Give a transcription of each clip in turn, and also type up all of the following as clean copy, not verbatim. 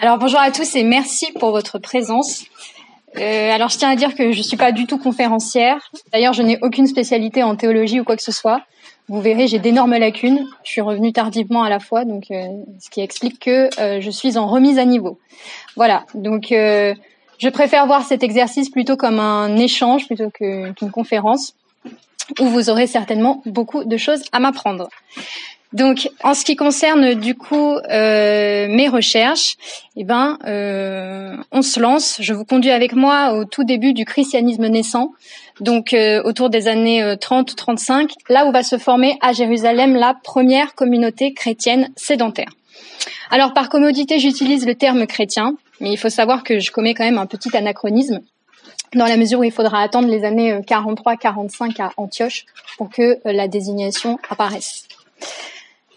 Alors bonjour à tous et merci pour votre présence. Alors je tiens à dire que je suis pas du tout conférencière. D'ailleurs, je n'ai aucune spécialité en théologie ou quoi que ce soit. Vous verrez, j'ai d'énormes lacunes. Je suis revenue tardivement à la fois, donc ce qui explique que je suis en remise à niveau. Voilà, donc je préfère voir cet exercice plutôt comme un échange plutôt qu'une conférence où vous aurez certainement beaucoup de choses à m'apprendre. Donc, en ce qui concerne du coup mes recherches, on se lance. Je vous conduis avec moi au tout début du christianisme naissant, donc autour des années 30-35, là où va se former à Jérusalem la première communauté chrétienne sédentaire. Alors, par commodité, j'utilise le terme chrétien, mais il faut savoir que je commets quand même un petit anachronisme, dans la mesure où il faudra attendre les années 43-45 à Antioche pour que la désignation apparaisse.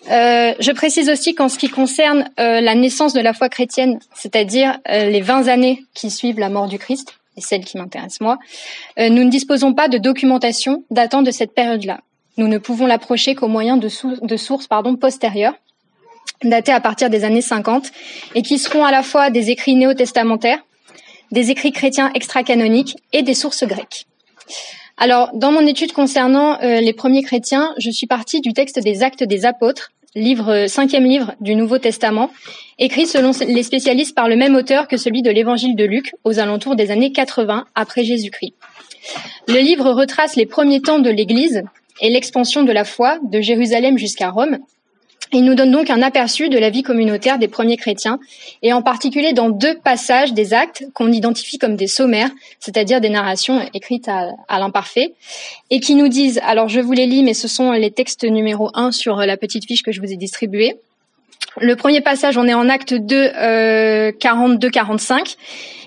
Je précise aussi qu'en ce qui concerne la naissance de la foi chrétienne, c'est-à-dire les 20 années qui suivent la mort du Christ, et celle qui m'intéresse moi, nous ne disposons pas de documentation datant de cette période-là. Nous ne pouvons l'approcher qu'au moyen de sources postérieures, datées à partir des années 50, et qui seront à la fois des écrits néo-testamentaires, des écrits chrétiens extra-canoniques et des sources grecques. Alors, dans mon étude concernant les premiers chrétiens, je suis partie du texte des Actes des Apôtres, cinquième livre du Nouveau Testament, écrit selon les spécialistes par le même auteur que celui de l'Évangile de Luc, aux alentours des années 80 après Jésus-Christ. Le livre retrace les premiers temps de l'Église et l'expansion de la foi de Jérusalem jusqu'à Rome. Il nous donne donc un aperçu de la vie communautaire des premiers chrétiens, et en particulier dans 2 passages des Actes qu'on identifie comme des sommaires, c'est-à-dire des narrations écrites à l'imparfait, et qui nous disent, alors je vous les lis, mais ce sont les textes numéro 1 sur la petite fiche que je vous ai distribuée. Le premier passage, on est en Acte 2, 42-45.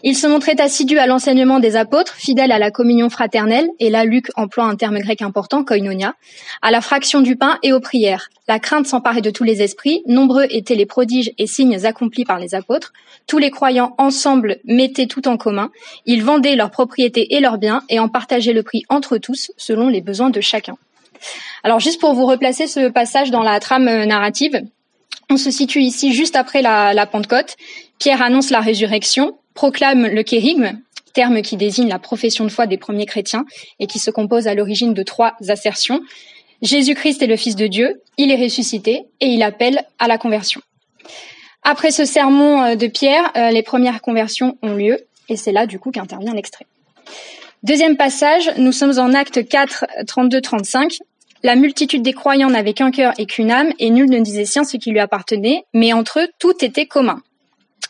Il se montrait assidu à l'enseignement des apôtres, fidèle à la communion fraternelle, et là Luc emploie un terme grec important, koinonia, à la fraction du pain et aux prières. La crainte s'emparait de tous les esprits, nombreux étaient les prodiges et signes accomplis par les apôtres. Tous les croyants ensemble mettaient tout en commun, ils vendaient leurs propriétés et leurs biens et en partageaient le prix entre tous, selon les besoins de chacun. Alors juste pour vous replacer ce passage dans la trame narrative, on se situe ici juste après la Pentecôte. Pierre annonce la résurrection, proclame le kérygme, terme qui désigne la profession de foi des premiers chrétiens et qui se compose à l'origine de 3 assertions. Jésus-Christ est le Fils de Dieu, il est ressuscité et il appelle à la conversion. Après ce sermon de Pierre, les premières conversions ont lieu et c'est là du coup qu'intervient l'extrait. Deuxième passage, nous sommes en Acte 4, 32-35. La multitude des croyants n'avait qu'un cœur et qu'une âme, et nul ne disait sien ce qui lui appartenait, mais entre eux, tout était commun.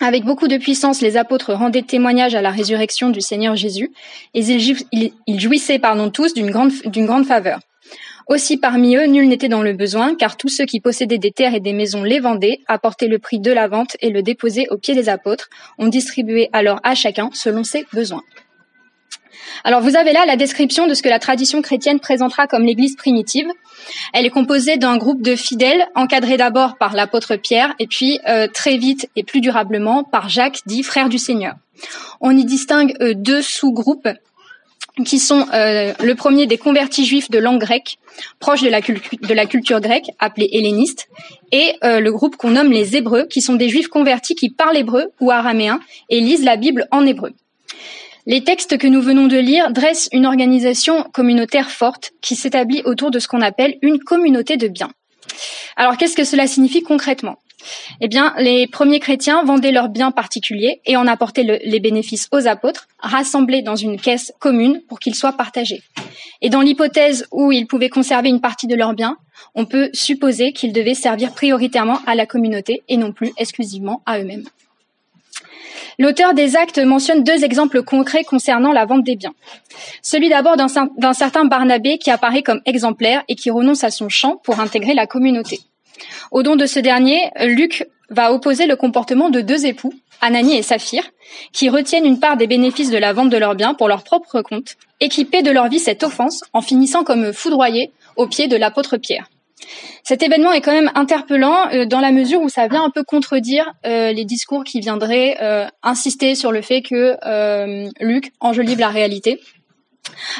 Avec beaucoup de puissance, les apôtres rendaient témoignage à la résurrection du Seigneur Jésus, et ils jouissaient tous d'une grande faveur. Aussi parmi eux, nul n'était dans le besoin, car tous ceux qui possédaient des terres et des maisons les vendaient, apportaient le prix de la vente et le déposaient aux pieds des apôtres. On distribuait alors à chacun selon ses besoins. Alors vous avez là la description de ce que la tradition chrétienne présentera comme l'Église primitive. Elle est composée d'un groupe de fidèles, encadré d'abord par l'apôtre Pierre, et puis très vite et plus durablement par Jacques, dit frère du Seigneur. On y distingue 2 sous-groupes qui sont le premier des convertis juifs de langue grecque, proche de la culture grecque, appelée helléniste, et le groupe qu'on nomme les Hébreux, qui sont des juifs convertis qui parlent hébreu ou araméen et lisent la Bible en hébreu. Les textes que nous venons de lire dressent une organisation communautaire forte qui s'établit autour de ce qu'on appelle une communauté de biens. Alors, qu'est-ce que cela signifie concrètement ? Eh bien, les premiers chrétiens vendaient leurs biens particuliers et en apportaient les bénéfices aux apôtres, rassemblés dans une caisse commune pour qu'ils soient partagés. Et dans l'hypothèse où ils pouvaient conserver une partie de leurs biens, on peut supposer qu'ils devaient servir prioritairement à la communauté et non plus exclusivement à eux-mêmes. L'auteur des Actes mentionne 2 exemples concrets concernant la vente des biens. Celui d'abord d'un certain Barnabé qui apparaît comme exemplaire et qui renonce à son champ pour intégrer la communauté. Au don de ce dernier, Luc va opposer le comportement de 2 époux, Ananie et Saphir, qui retiennent une part des bénéfices de la vente de leurs biens pour leur propre compte et qui paient de leur vie cette offense en finissant comme foudroyés aux pieds de l'apôtre Pierre. Cet événement est quand même interpellant dans la mesure où ça vient un peu contredire les discours qui viendraient insister sur le fait que Luc enjolive la réalité,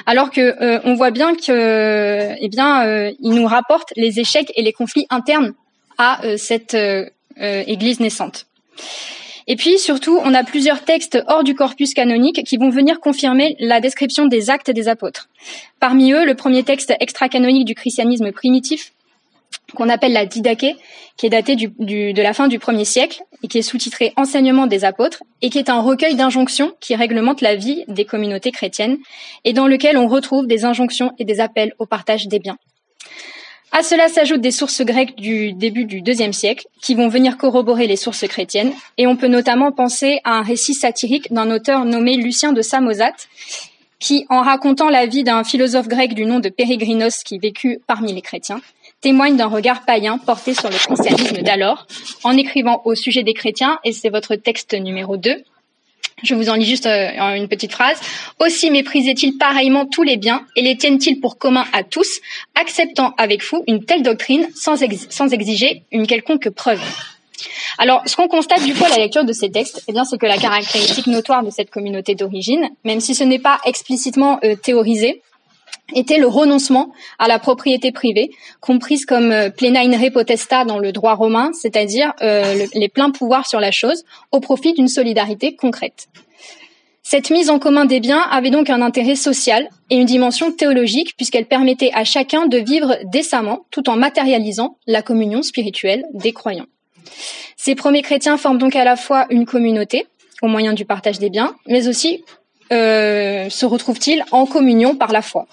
alors que on voit bien que il nous rapporte les échecs et les conflits internes à cette Église naissante. Et puis, surtout, on a plusieurs textes hors du corpus canonique qui vont venir confirmer la description des actes des apôtres. Parmi eux, le premier texte extra-canonique du christianisme primitif, qu'on appelle la Didaché, qui est daté de la fin du 1er siècle et qui est sous-titré « Enseignement des apôtres » et qui est un recueil d'injonctions qui réglemente la vie des communautés chrétiennes et dans lequel on retrouve des injonctions et des appels au partage des biens. À cela s'ajoutent des sources grecques du début du IIe siècle qui vont venir corroborer les sources chrétiennes et on peut notamment penser à un récit satirique d'un auteur nommé Lucien de Samosate qui, en racontant la vie d'un philosophe grec du nom de Pérégrinos qui vécut parmi les chrétiens, témoigne d'un regard païen porté sur le christianisme d'alors, en écrivant au sujet des chrétiens, et c'est votre texte numéro 2, je vous en lis juste une petite phrase. « Aussi méprisait-il pareillement tous les biens et les tiennent-ils pour communs à tous, acceptant avec fou une telle doctrine sans exiger une quelconque preuve ?» Alors, ce qu'on constate du coup à la lecture de ces textes, eh bien, c'est que la caractéristique notoire de cette communauté d'origine, même si ce n'est pas explicitement théorisé, était le renoncement à la propriété privée, comprise comme plena in re potesta dans le droit romain, c'est-à-dire les pleins pouvoirs sur la chose, au profit d'une solidarité concrète. Cette mise en commun des biens avait donc un intérêt social et une dimension théologique, puisqu'elle permettait à chacun de vivre décemment, tout en matérialisant la communion spirituelle des croyants. Ces premiers chrétiens forment donc à la fois une communauté, au moyen du partage des biens, mais aussi se retrouvent-ils en communion par la foi.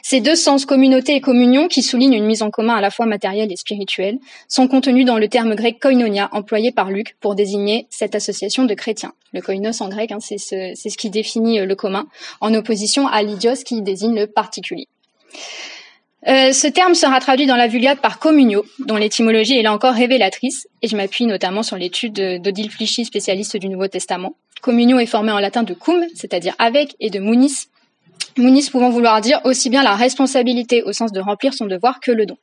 Ces deux sens, communauté et communion, qui soulignent une mise en commun à la fois matérielle et spirituelle, sont contenus dans le terme grec koinonia, employé par Luc pour désigner cette association de chrétiens. Le koinos en grec, c'est ce qui définit le commun, en opposition à l'idios qui désigne le particulier. Ce terme sera traduit dans la Vulgate par communio, dont l'étymologie est là encore révélatrice, et je m'appuie notamment sur l'étude d'Odile Flichy, spécialiste du Nouveau Testament. Communio est formé en latin de cum, c'est-à-dire avec, et de munis. Munis pouvant vouloir dire aussi bien la responsabilité au sens de remplir son devoir que le don.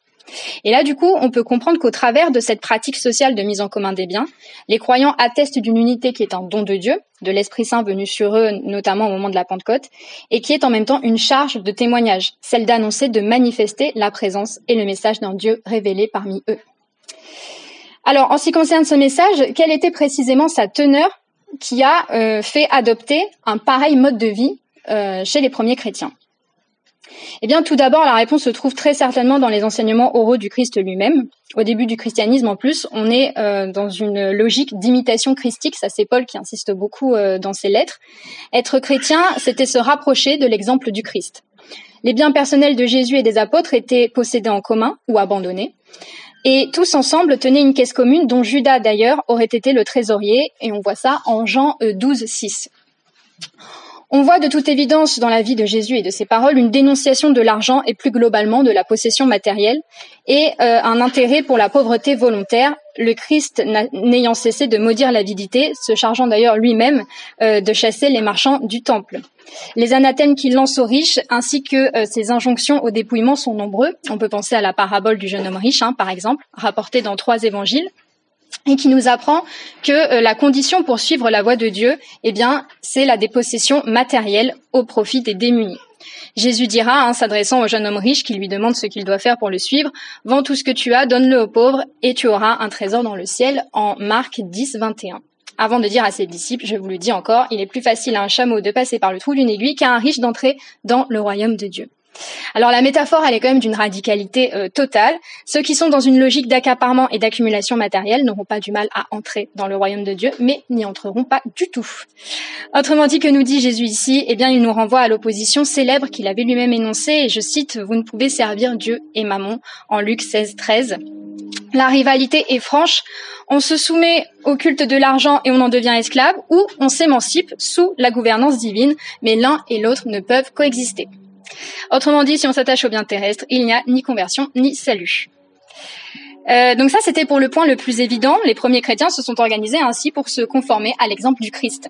Et là, du coup, on peut comprendre qu'au travers de cette pratique sociale de mise en commun des biens, les croyants attestent d'une unité qui est un don de Dieu, de l'Esprit Saint venu sur eux, notamment au moment de la Pentecôte, et qui est en même temps une charge de témoignage, celle d'annoncer, de manifester la présence et le message d'un Dieu révélé parmi eux. Alors, en ce qui concerne ce message, quelle était précisément sa teneur qui a fait adopter un pareil mode de vie chez les premiers chrétiens? Eh bien, tout d'abord, la réponse se trouve très certainement dans les enseignements oraux du Christ lui-même. Au début du christianisme, en plus, on est dans une logique d'imitation christique. Ça, c'est Paul qui insiste beaucoup dans ses lettres. Être chrétien, c'était se rapprocher de l'exemple du Christ. Les biens personnels de Jésus et des apôtres étaient possédés en commun ou abandonnés. Et tous ensemble tenaient une caisse commune dont Judas, d'ailleurs, aurait été le trésorier. Et on voit ça en Jean 12, 6. On voit de toute évidence dans la vie de Jésus et de ses paroles une dénonciation de l'argent et plus globalement de la possession matérielle et un intérêt pour la pauvreté volontaire, le Christ n'ayant cessé de maudire l'avidité, se chargeant d'ailleurs lui-même de chasser les marchands du temple. Les anathèmes qu'il lance aux riches ainsi que ses injonctions au dépouillement sont nombreux. On peut penser à la parabole du jeune homme riche, par exemple, rapportée dans 3 évangiles, et qui nous apprend que la condition pour suivre la voie de Dieu, eh bien, c'est la dépossession matérielle au profit des démunis. Jésus dira, s'adressant au jeune homme riche qui lui demande ce qu'il doit faire pour le suivre, « Vends tout ce que tu as, donne-le aux pauvres, et tu auras un trésor dans le ciel » en Marc 10, 21. Avant de dire à ses disciples, je vous le dis encore, il est plus facile à un chameau de passer par le trou d'une aiguille qu'à un riche d'entrer dans le royaume de Dieu. Alors la métaphore, elle est quand même d'une radicalité totale. Ceux qui sont dans une logique d'accaparement et d'accumulation matérielle n'auront pas du mal à entrer dans le royaume de Dieu, mais n'y entreront pas du tout. Autrement dit, que nous dit Jésus ici? Eh bien, il nous renvoie à l'opposition célèbre qu'il avait lui-même énoncée, et je cite, « Vous ne pouvez servir Dieu et Mammon » en Luc 16, 13. La rivalité est franche, on se soumet au culte de l'argent et on en devient esclave, ou on s'émancipe sous la gouvernance divine, mais l'un et l'autre ne peuvent coexister. Autrement dit, si on s'attache aux biens terrestres, il n'y a ni conversion ni salut. Donc ça, c'était pour le point le plus évident. Les premiers chrétiens se sont organisés ainsi pour se conformer à l'exemple du Christ.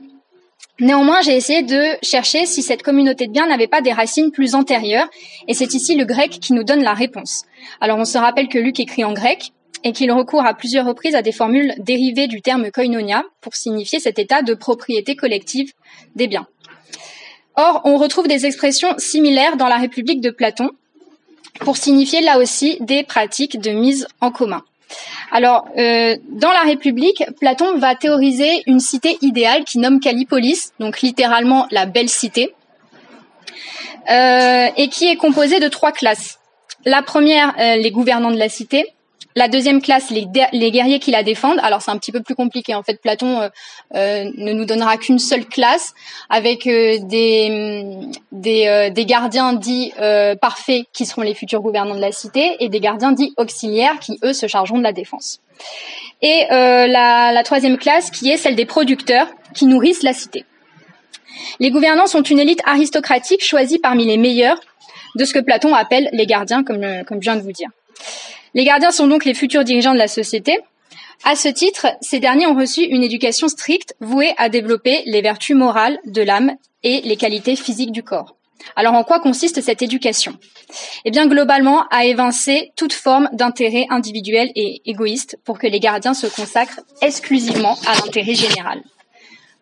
Néanmoins, j'ai essayé de chercher si cette communauté de biens n'avait pas des racines plus antérieures, et c'est ici le grec qui nous donne la réponse. Alors on se rappelle que Luc écrit en grec, et qu'il recourt à plusieurs reprises à des formules dérivées du terme koinonia pour signifier cet état de propriété collective des biens. Or, on retrouve des expressions similaires dans la République de Platon pour signifier là aussi des pratiques de mise en commun. Alors, dans la République, Platon va théoriser une cité idéale qu'il nomme Callipolis, donc littéralement la belle cité, et qui est composée de 3 classes. La première, les gouvernants de la cité. La deuxième classe, les guerriers qui la défendent. Alors c'est un petit peu plus compliqué. En fait, Platon ne nous donnera qu'une seule classe avec des gardiens dits parfaits qui seront les futurs gouvernants de la cité et des gardiens dits auxiliaires qui, eux, se chargeront de la défense. Et la troisième classe qui est celle des producteurs qui nourrissent la cité. Les gouvernants sont une élite aristocratique choisie parmi les meilleurs de ce que Platon appelle les gardiens, comme je viens de vous dire. Les gardiens sont donc les futurs dirigeants de la société. À ce titre, ces derniers ont reçu une éducation stricte vouée à développer les vertus morales de l'âme et les qualités physiques du corps. Alors en quoi consiste cette éducation ? Eh bien globalement à évincer toute forme d'intérêt individuel et égoïste pour que les gardiens se consacrent exclusivement à l'intérêt général.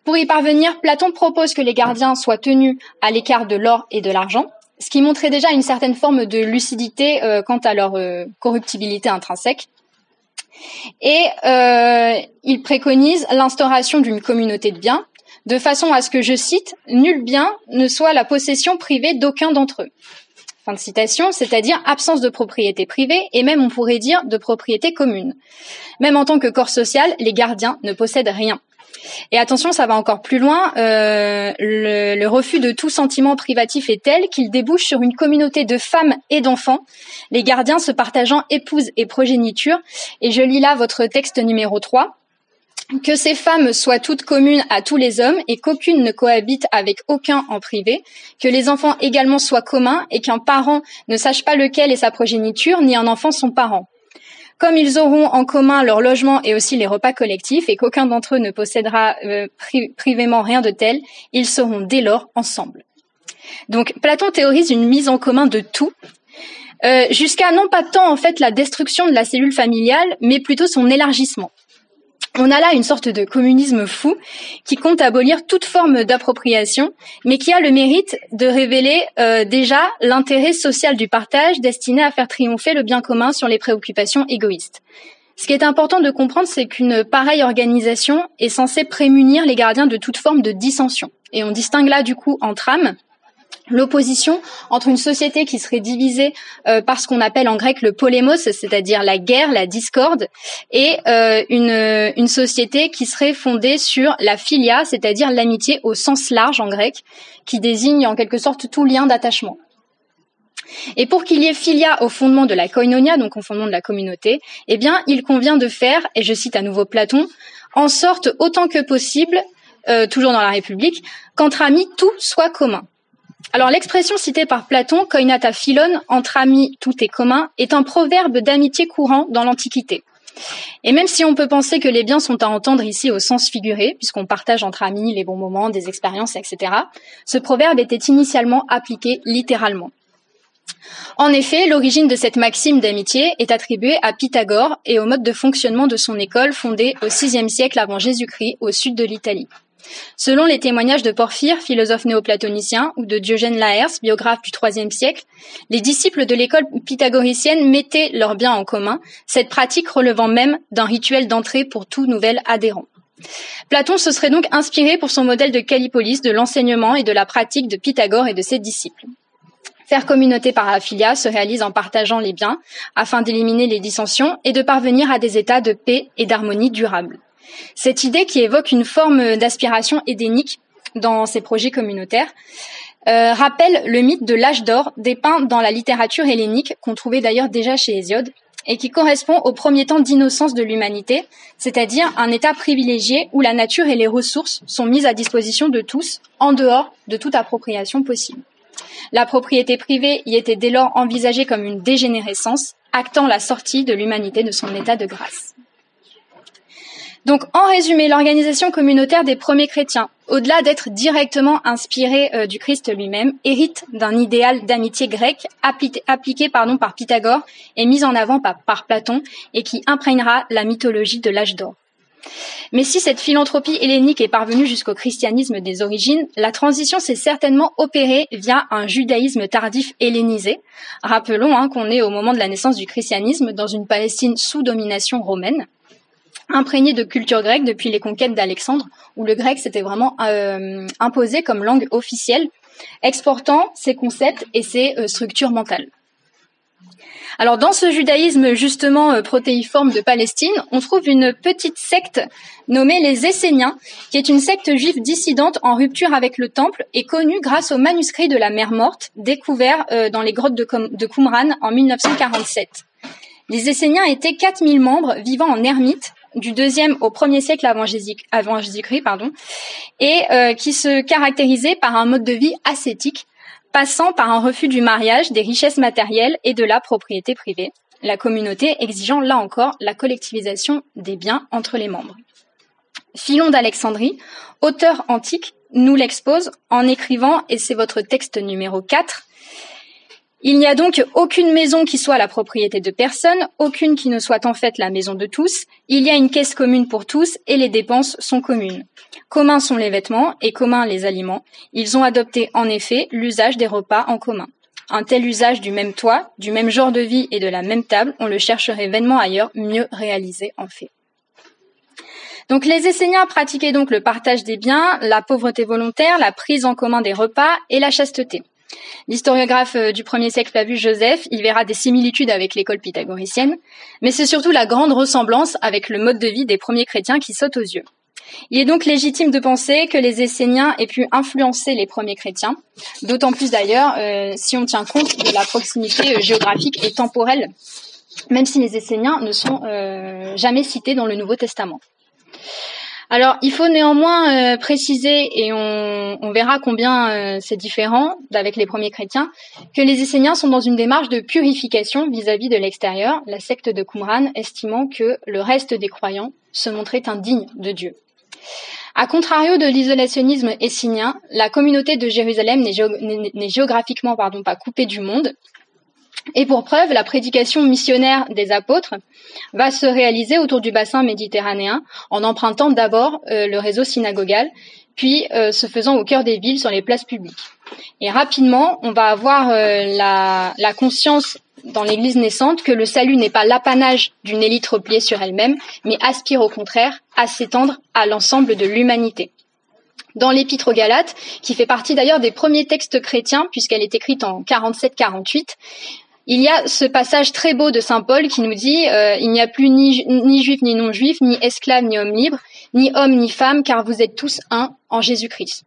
Pour y parvenir, Platon propose que les gardiens soient tenus à l'écart de l'or et de l'argent, ce qui montrait déjà une certaine forme de lucidité quant à leur corruptibilité intrinsèque. Et il préconise l'instauration d'une communauté de biens, de façon à ce que, je cite, « nul bien ne soit la possession privée d'aucun d'entre eux ». Fin de citation, c'est-à-dire absence de propriété privée et même, on pourrait dire, de propriété commune. Même en tant que corps social, les gardiens ne possèdent rien. Et attention, ça va encore plus loin, le refus de tout sentiment privatif est tel qu'il débouche sur une communauté de femmes et d'enfants, les gardiens se partageant épouse et progéniture. Et je lis là votre texte numéro 3. Que ces femmes soient toutes communes à tous les hommes et qu'aucune ne cohabite avec aucun en privé, que les enfants également soient communs et qu'un parent ne sache pas lequel est sa progéniture, ni un enfant son parent. Comme ils auront en commun leur logement et aussi les repas collectifs et qu'aucun d'entre eux ne possédera privément rien de tel, ils seront dès lors ensemble. Donc Platon théorise une mise en commun de tout, jusqu'à non pas tant en fait la destruction de la cellule familiale, mais plutôt son élargissement. On a là une sorte de communisme fou qui compte abolir toute forme d'appropriation, mais qui a le mérite de révéler déjà l'intérêt social du partage destiné à faire triompher le bien commun sur les préoccupations égoïstes. Ce qui est important de comprendre, c'est qu'une pareille organisation est censée prémunir les gardiens de toute forme de dissension. Et on distingue là du coup entre âmes, l'opposition entre une société qui serait divisée par ce qu'on appelle en grec le polémos, c'est-à-dire la guerre, la discorde, et une société qui serait fondée sur la philia, c'est-à-dire l'amitié au sens large en grec, qui désigne en quelque sorte tout lien d'attachement. Et pour qu'il y ait philia au fondement de la koinonia, donc au fondement de la communauté, eh bien, il convient de faire, et je cite à nouveau Platon, en sorte autant que possible, toujours dans la République, qu'entre amis tout soit commun. Alors l'expression citée par Platon, koinata philon, entre amis tout est commun, est un proverbe d'amitié courant dans l'Antiquité. Et même si on peut penser que les biens sont à entendre ici au sens figuré, puisqu'on partage entre amis les bons moments, des expériences, etc., ce proverbe était initialement appliqué littéralement. En effet, l'origine de cette maxime d'amitié est attribuée à Pythagore et au mode de fonctionnement de son école fondée au VIe siècle avant Jésus-Christ au sud de l'Italie. Selon les témoignages de Porphyre, philosophe néoplatonicien, ou de Diogène Laërce, biographe du IIIe siècle, les disciples de l'école pythagoricienne mettaient leurs biens en commun, cette pratique relevant même d'un rituel d'entrée pour tout nouvel adhérent. Platon se serait donc inspiré pour son modèle de Callipolis de l'enseignement et de la pratique de Pythagore et de ses disciples. Faire communauté par aphilia se réalise en partageant les biens, afin d'éliminer les dissensions et de parvenir à des états de paix et d'harmonie durables. Cette idée qui évoque une forme d'aspiration édénique dans ces projets communautaires rappelle le mythe de l'âge d'or dépeint dans la littérature hellénique, qu'on trouvait d'ailleurs déjà chez Hésiode, et qui correspond au premier temps d'innocence de l'humanité, c'est-à-dire un état privilégié où la nature et les ressources sont mises à disposition de tous, en dehors de toute appropriation possible. La propriété privée y était dès lors envisagée comme une dégénérescence, actant la sortie de l'humanité de son état de grâce. Donc, en résumé, l'organisation communautaire des premiers chrétiens, au-delà d'être directement inspirée du Christ lui-même, hérite d'un idéal d'amitié grecque appliqué par Pythagore et mis en avant par Platon et qui imprégnera la mythologie de l'âge d'or. Mais si cette philanthropie hellénique est parvenue jusqu'au christianisme des origines, la transition s'est certainement opérée via un judaïsme tardif hellénisé. Rappelons qu'on est au moment de la naissance du christianisme dans une Palestine sous domination romaine, imprégnée de culture grecque depuis les conquêtes d'Alexandre, où le grec s'était vraiment imposé comme langue officielle, exportant ses concepts et ses structures mentales. Alors dans ce judaïsme justement protéiforme de Palestine, on trouve une petite secte nommée les Esséniens, qui est une secte juive dissidente en rupture avec le temple et connue grâce aux manuscrits de la Mer Morte découverts dans les grottes de Qumran en 1947. Les Esséniens étaient 4000 membres vivant en ermite du 2e au 1er siècle avant Jésus-Christ, et qui se caractérisaient par un mode de vie ascétique, passant par un refus du mariage, des richesses matérielles et de la propriété privée, la communauté exigeant là encore la collectivisation des biens entre les membres. Philon d'Alexandrie, auteur antique, nous l'expose en écrivant, et c'est votre texte numéro 4, « Il n'y a donc aucune maison qui soit la propriété de personne, aucune qui ne soit en fait la maison de tous. Il y a une caisse commune pour tous et les dépenses sont communes. Communs sont les vêtements et communs les aliments. Ils ont adopté en effet l'usage des repas en commun. Un tel usage du même toit, du même genre de vie et de la même table, on le chercherait vainement ailleurs, mieux réalisé en fait. » Donc les Esséniens pratiquaient donc le partage des biens, la pauvreté volontaire, la prise en commun des repas et la chasteté. L'historiographe du 1er siècle Flavius Joseph y verra des similitudes avec l'école pythagoricienne, mais c'est surtout la grande ressemblance avec le mode de vie des premiers chrétiens qui saute aux yeux. Il est donc légitime de penser que les Esséniens aient pu influencer les premiers chrétiens, d'autant plus d'ailleurs si on tient compte de la proximité géographique et temporelle, même si les Esséniens ne sont jamais cités dans le Nouveau Testament. Alors, il faut néanmoins préciser, et on verra combien c'est différent avec les premiers chrétiens, que les Esséniens sont dans une démarche de purification vis-à-vis de l'extérieur, la secte de Qumran estimant que le reste des croyants se montrait indigne de Dieu. A contrario de l'isolationnisme essénien, la communauté de Jérusalem n'est géographiquement pas coupée du monde. Et pour preuve, la prédication missionnaire des apôtres va se réaliser autour du bassin méditerranéen en empruntant d'abord le réseau synagogal, puis se faisant au cœur des villes sur les places publiques. Et rapidement, on va avoir la conscience dans l'Église naissante que le salut n'est pas l'apanage d'une élite repliée sur elle-même, mais aspire au contraire à s'étendre à l'ensemble de l'humanité. Dans l'Épître aux Galates, qui fait partie d'ailleurs des premiers textes chrétiens, puisqu'elle est écrite en 47-48, il y a ce passage très beau de saint Paul qui nous dit il n'y a plus ni juif ni non-juif, ni esclave ni homme libre, ni homme ni femme, car vous êtes tous un en Jésus-Christ.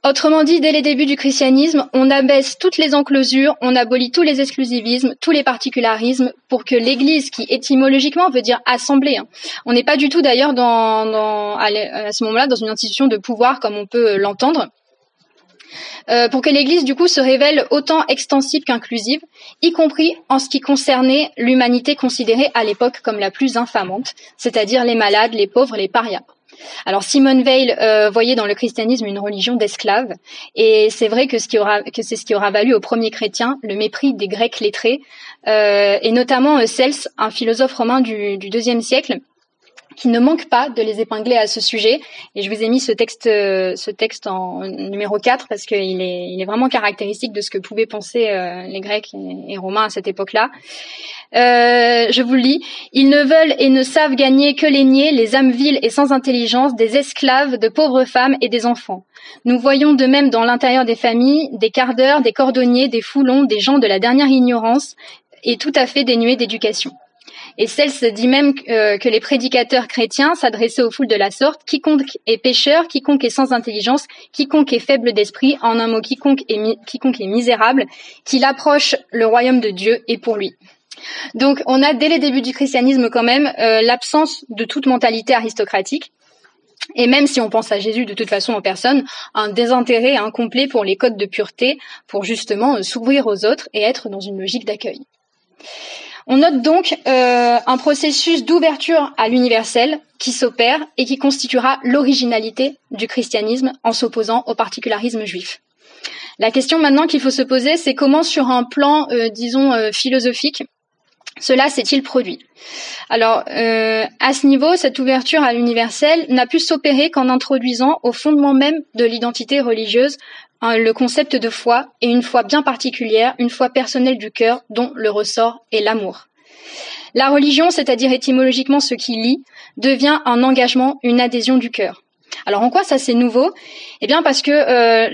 Autrement dit, dès les débuts du christianisme, on abaisse toutes les enclosures, on abolit tous les exclusivismes, tous les particularismes, pour que l'Église, qui étymologiquement veut dire assemblée, on n'est pas du tout d'ailleurs à ce moment-là dans une institution de pouvoir comme on peut l'entendre, pour que l'Église du coup se révèle autant extensive qu'inclusive, y compris en ce qui concernait l'humanité considérée à l'époque comme la plus infamante, c'est-à-dire les malades, les pauvres, les parias. Alors Simone Weil voyait dans le christianisme une religion d'esclaves, et c'est vrai que c'est ce qui aura valu aux premiers chrétiens le mépris des Grecs lettrés, et notamment Cels, un philosophe romain du IIe siècle, qui ne manque pas de les épingler à ce sujet. Et je vous ai mis ce texte en numéro 4 parce qu'il est vraiment caractéristique de ce que pouvaient penser les Grecs et Romains à cette époque-là. Je vous le lis. Ils ne veulent et ne savent gagner que les niais, les âmes viles et sans intelligence, des esclaves, de pauvres femmes et des enfants. Nous voyons de même dans l'intérieur des familles des cardeurs, des cordonniers, des foulons, des gens de la dernière ignorance et tout à fait dénués d'éducation. Et Cels dit même que les prédicateurs chrétiens s'adressaient aux foules de la sorte: quiconque est pécheur, quiconque est sans intelligence, quiconque est faible d'esprit, en un mot quiconque est misérable, qu'il approche le royaume de Dieu est pour lui. Donc on a dès les débuts du christianisme quand même l'absence de toute mentalité aristocratique. Et même si on pense à Jésus de toute façon en personne, un désintérêt incomplet pour les codes de pureté, pour justement s'ouvrir aux autres et être dans une logique d'accueil. On note donc un processus d'ouverture à l'universel qui s'opère et qui constituera l'originalité du christianisme en s'opposant au particularisme juif. La question maintenant qu'il faut se poser, c'est comment sur un plan, philosophique, cela s'est-il produit? Alors, à ce niveau, cette ouverture à l'universel n'a pu s'opérer qu'en introduisant au fondement même de l'identité religieuse le concept de foi, et une foi bien particulière, une foi personnelle du cœur, dont le ressort est l'amour. La religion, c'est-à-dire étymologiquement ce qui lie, devient un engagement, une adhésion du cœur. Alors en quoi ça c'est nouveau? Eh bien parce que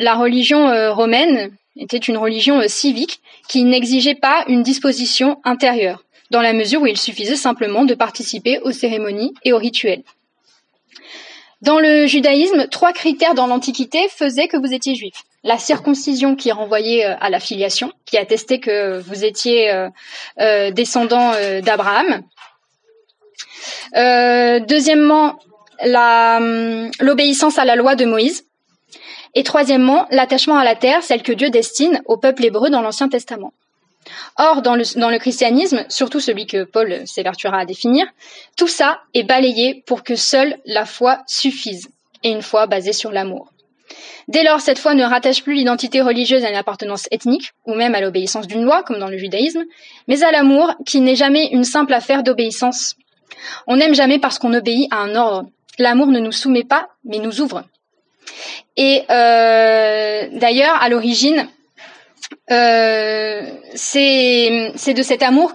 la religion romaine était une religion civique qui n'exigeait pas une disposition intérieure, dans la mesure où il suffisait simplement de participer aux cérémonies et aux rituels. Dans le judaïsme, 3 critères dans l'Antiquité faisaient que vous étiez juif. La circoncision qui renvoyait à la filiation, qui attestait que vous étiez descendant d'Abraham. Deuxièmement, l'obéissance à la loi de Moïse. Et troisièmement, l'attachement à la terre, celle que Dieu destine au peuple hébreu dans l'Ancien Testament. Or, dans le christianisme, surtout celui que Paul s'évertuera à définir, tout ça est balayé pour que seule la foi suffise, et une foi basée sur l'amour. Dès lors, cette foi ne rattache plus l'identité religieuse à une appartenance ethnique, ou même à l'obéissance d'une loi, comme dans le judaïsme, mais à l'amour, qui n'est jamais une simple affaire d'obéissance. On n'aime jamais parce qu'on obéit à un ordre. L'amour ne nous soumet pas, mais nous ouvre. Et d'ailleurs, à l'origine, c'est de cet amour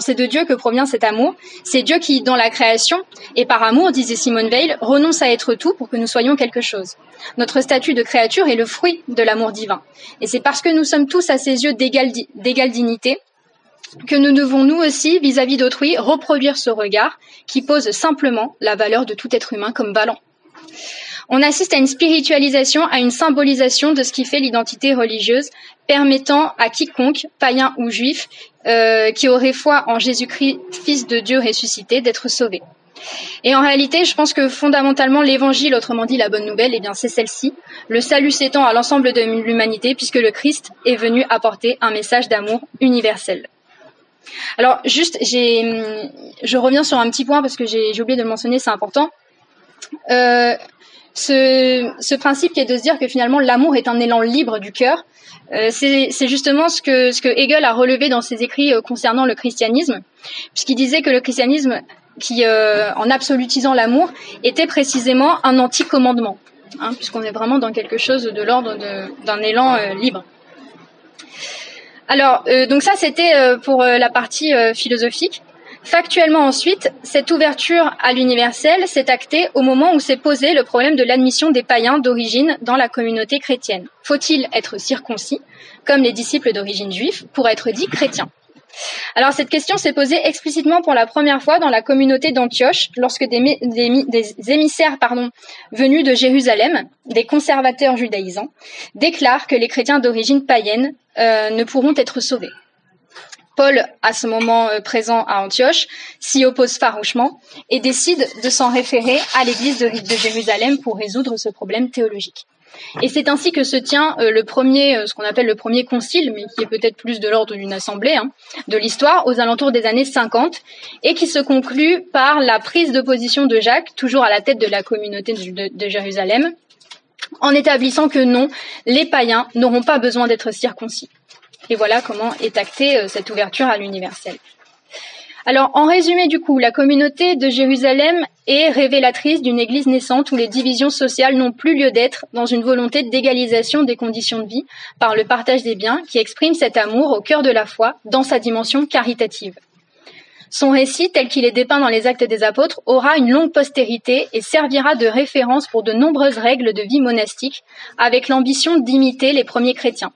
c'est de Dieu que provient cet amour. C'est Dieu qui, dans la création, et par amour, disait Simone Weil, renonce à être tout pour que nous soyons quelque chose. Notre statut de créature est le fruit de l'amour divin. Et c'est parce que nous sommes tous à ses yeux d'égale dignité que nous devons nous aussi, vis-à-vis d'autrui, reproduire ce regard qui pose simplement la valeur de tout être humain comme valant. On assiste à une spiritualisation, à une symbolisation de ce qui fait l'identité religieuse, permettant à quiconque, païen ou juif, qui aurait foi en Jésus-Christ, Fils de Dieu ressuscité, d'être sauvé. Et en réalité, je pense que fondamentalement, l'évangile, autrement dit la bonne nouvelle, eh bien c'est celle-ci. Le salut s'étend à l'ensemble de l'humanité, puisque le Christ est venu apporter un message d'amour universel. Alors juste, je reviens sur un petit point parce que j'ai oublié de le mentionner, c'est important. Ce principe qui est de se dire que finalement l'amour est un élan libre du cœur, c'est justement ce que Hegel a relevé dans ses écrits concernant le christianisme, puisqu'il disait que le christianisme, qui en absolutisant l'amour, était précisément un anti-commandement, puisqu'on est vraiment dans quelque chose de l'ordre d'un élan libre. Alors, donc ça c'était pour la partie philosophique. Factuellement ensuite, cette ouverture à l'universel s'est actée au moment où s'est posé le problème de l'admission des païens d'origine dans la communauté chrétienne. Faut-il être circoncis, comme les disciples d'origine juive, pour être dit chrétien? Alors cette question s'est posée explicitement pour la première fois dans la communauté d'Antioche, lorsque des émissaires venus de Jérusalem, des conservateurs judaïsants, déclarent que les chrétiens d'origine païenne ne pourront être sauvés. Paul, à ce moment présent à Antioche, s'y oppose farouchement et décide de s'en référer à l'église de Jérusalem pour résoudre ce problème théologique. Et c'est ainsi que se tient ce qu'on appelle le premier concile, mais qui est peut-être plus de l'ordre d'une assemblée de l'histoire, aux alentours des années 50, et qui se conclut par la prise de position de Jacques, toujours à la tête de la communauté de Jérusalem, en établissant que non, les païens n'auront pas besoin d'être circoncis. Et voilà comment est actée cette ouverture à l'universel. Alors, en résumé, du coup, la communauté de Jérusalem est révélatrice d'une église naissante où les divisions sociales n'ont plus lieu d'être, dans une volonté d'égalisation des conditions de vie par le partage des biens qui exprime cet amour au cœur de la foi dans sa dimension caritative. Son récit, tel qu'il est dépeint dans les Actes des Apôtres, aura une longue postérité et servira de référence pour de nombreuses règles de vie monastique, avec l'ambition d'imiter les premiers chrétiens.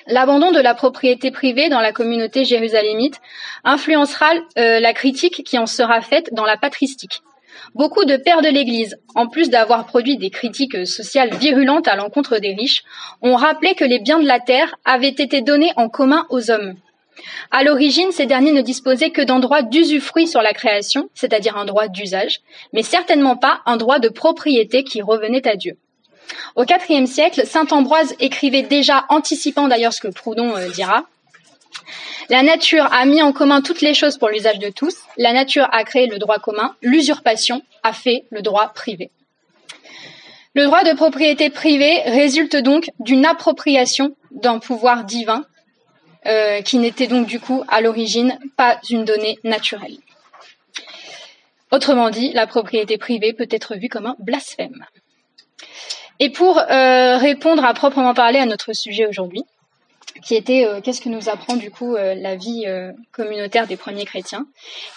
L'abandon de la propriété privée dans la communauté jérusalémite influencera la critique qui en sera faite dans la patristique. Beaucoup de pères de l'Église, en plus d'avoir produit des critiques sociales virulentes à l'encontre des riches, ont rappelé que les biens de la terre avaient été donnés en commun aux hommes. À l'origine, ces derniers ne disposaient que d'un droit d'usufruit sur la création, c'est-à-dire un droit d'usage, mais certainement pas un droit de propriété qui revenait à Dieu. Au IVe siècle, saint Ambroise écrivait déjà, anticipant d'ailleurs ce que Proudhon dira, « La nature a mis en commun toutes les choses pour l'usage de tous, la nature a créé le droit commun, l'usurpation a fait le droit privé. » Le droit de propriété privée résulte donc d'une appropriation d'un pouvoir divin qui n'était donc du coup à l'origine pas une donnée naturelle. Autrement dit, la propriété privée peut être vue comme un blasphème. Et pour répondre à proprement parler à notre sujet aujourd'hui, qui était qu'est-ce que nous apprend du coup la vie communautaire des premiers chrétiens,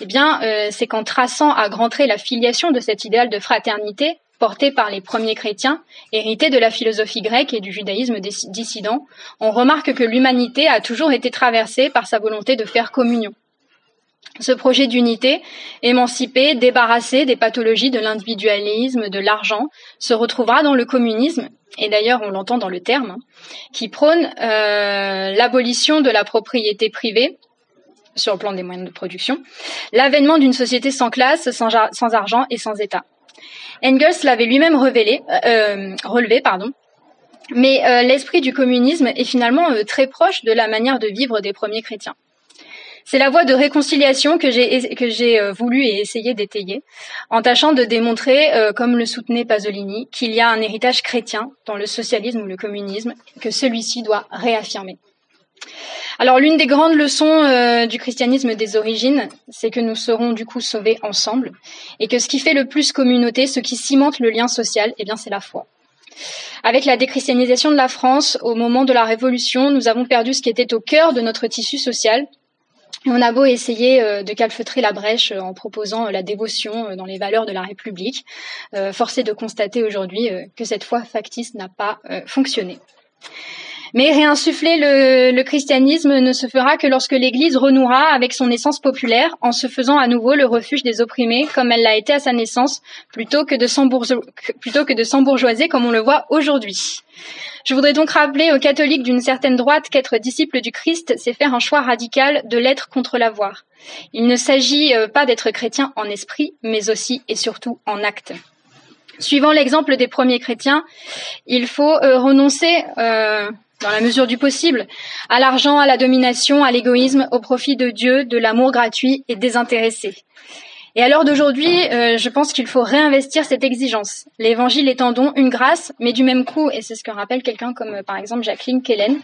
eh bien, c'est qu'en traçant à grands traits la filiation de cet idéal de fraternité porté par les premiers chrétiens, hérité de la philosophie grecque et du judaïsme dissident, on remarque que l'humanité a toujours été traversée par sa volonté de faire communion. Ce projet d'unité, émancipé, débarrassé des pathologies de l'individualisme, de l'argent, se retrouvera dans le communisme, et d'ailleurs on l'entend dans le terme, qui prône l'abolition de la propriété privée sur le plan des moyens de production, l'avènement d'une société sans classe, sans argent et sans État. Engels l'avait lui-même relevé, mais l'esprit du communisme est finalement très proche de la manière de vivre des premiers chrétiens. C'est la voie de réconciliation que j'ai voulu et essayé d'étayer, en tâchant de démontrer, comme le soutenait Pasolini, qu'il y a un héritage chrétien dans le socialisme ou le communisme, que celui-ci doit réaffirmer. Alors, l'une des grandes leçons du christianisme des origines, c'est que nous serons du coup sauvés ensemble, et que ce qui fait le plus communauté, ce qui cimente le lien social, eh bien, c'est la foi. Avec la déchristianisation de la France, au moment de la Révolution, nous avons perdu ce qui était au cœur de notre tissu social. On a beau essayer de calfeutrer la brèche en proposant la dévotion dans les valeurs de la République, force est de constater aujourd'hui que cette foi factice n'a pas fonctionné. Mais réinsuffler le christianisme ne se fera que lorsque l'Église renouera avec son essence populaire, en se faisant à nouveau le refuge des opprimés, comme elle l'a été à sa naissance, plutôt que de s'embourgeoiser comme on le voit aujourd'hui. Je voudrais donc rappeler aux catholiques d'une certaine droite qu'être disciple du Christ, c'est faire un choix radical de l'être contre l'avoir. Il ne s'agit pas d'être chrétien en esprit, mais aussi et surtout en acte. Suivant l'exemple des premiers chrétiens, il faut renoncer, dans la mesure du possible, à l'argent, à la domination, à l'égoïsme, au profit de Dieu, de l'amour gratuit et désintéressé. Et à l'heure d'aujourd'hui, je pense qu'il faut réinvestir cette exigence. L'évangile étant donc une grâce, mais du même coup, et c'est ce que rappelle quelqu'un comme par exemple Jacqueline Kellen,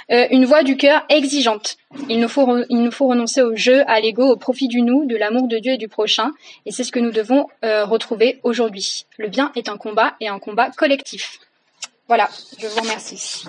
une voix du cœur exigeante. Il nous faut renoncer au jeu, à l'ego, au profit du nous, de l'amour de Dieu et du prochain, et c'est ce que nous devons retrouver aujourd'hui. Le bien est un combat et un combat collectif. Voilà, je vous remercie.